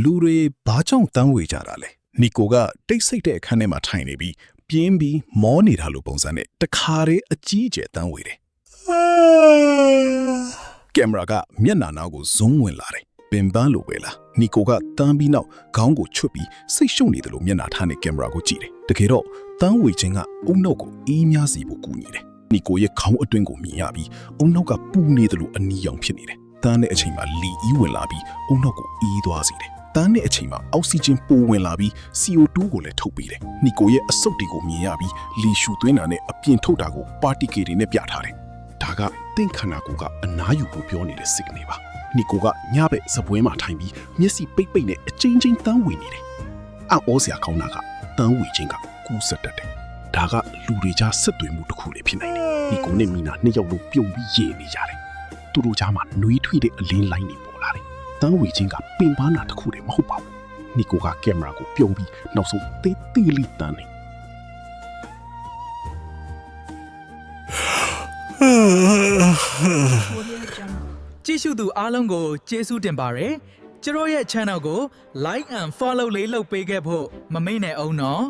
လူတွေဘာကြောင့်တန်းဝေကြတာလဲနီကိုကတိတ်ဆိတ်တဲ့အခန်းထဲမှာထိုင်နေပြီးပြင်းပြီးမောနေတာလိုပုံစံနဲ့တခါတည်းအကြီးအကျယ်တန်းဝေတယ်ကင်မရာကမျက်နှာနောက်ကိုဇွန်းဝင်လာတယ်ပင်ပန်းလိုပဲလားနီကိုကတန်းပြီးနောက်ခေါင်းကိုချွတ်ပြီးစိတ်ရှုပ်နေတယ်လို့မျက်နှာထားနဲ့ကင်မရာကိုကြည့်တယ်တကယ်တော့တန်းဝေခြင်းကအုံနောက်ကိုအေးများစီဖို့ကူညီတယ်နီကိုရဲ့ခေါင်းအတွင်းကိုမြင်ရပြီးအုံနောက်ကပူနေတယ်လို့အနီရောင်ဖြစ်နေတယ်တန်းတဲ့အချိန်မှာလီအီးဝင်လာပြီးအုံနောက်ကိုအေးသွားစေတယ်တန်းတဲ့အချိန်မှာအောက်ဆီဂျင်ပိုဝင်လာပြီး CO2 ကိုလည်းထုတ်ပေးတယ်နီကိုရဲ့အဆုတ်တွေကိုမြင်ရပြီးလီရှူသွင်းတာနဲ့အပြင်ထုတ်တာကိုပါတီကေတွေနဲ့ပြထားတယ်ဒါကတင့်ခန္ဓာကိုယ်ကအနားယူဖို့ပြောနေတဲ့ signal ပါနီကိုကညဘက်စပွဲမှာထိုင်ပြီးမျက်စိပိတ်ပိတ်နဲ့အချင်းချင်းတန်းဝေနေတယ်အော်စရာကောင်းတာကတန်းဝေခြင်းကကူးစက်တတ်တယ်ဒါကလူတွေကြားဆက်သွယ်မှုတစ်ခုလည်းဖြစ်နိုင်တယ်နီကိုနဲ့မီနာနှစ်ယောက်လုံးပြုံပြီးရေနေကြတယ်သူတို့ကြားမှာနှွေးထွေးတဲ့အလင်းလိုင်းတွေပေါ်လာတယ်တန်းဝေခြင်းကပင်ပန်းတာတစ်ခုတည်းမဟုတ်ပါဘူးနီကိုကကင်မရာကိုပြုံပြီးနောက်ဆုံးသေးသေးလေးတန်းနေကြည့်ရှုသူအားလုံးကိုကျေးဇူးတင်ပါတယ်ကျွန်တော်ရဲ့ channel ကို like and follow လေးလုပ်ပေးခဲ့ဖို့မမေ့နဲ့အောင်နော်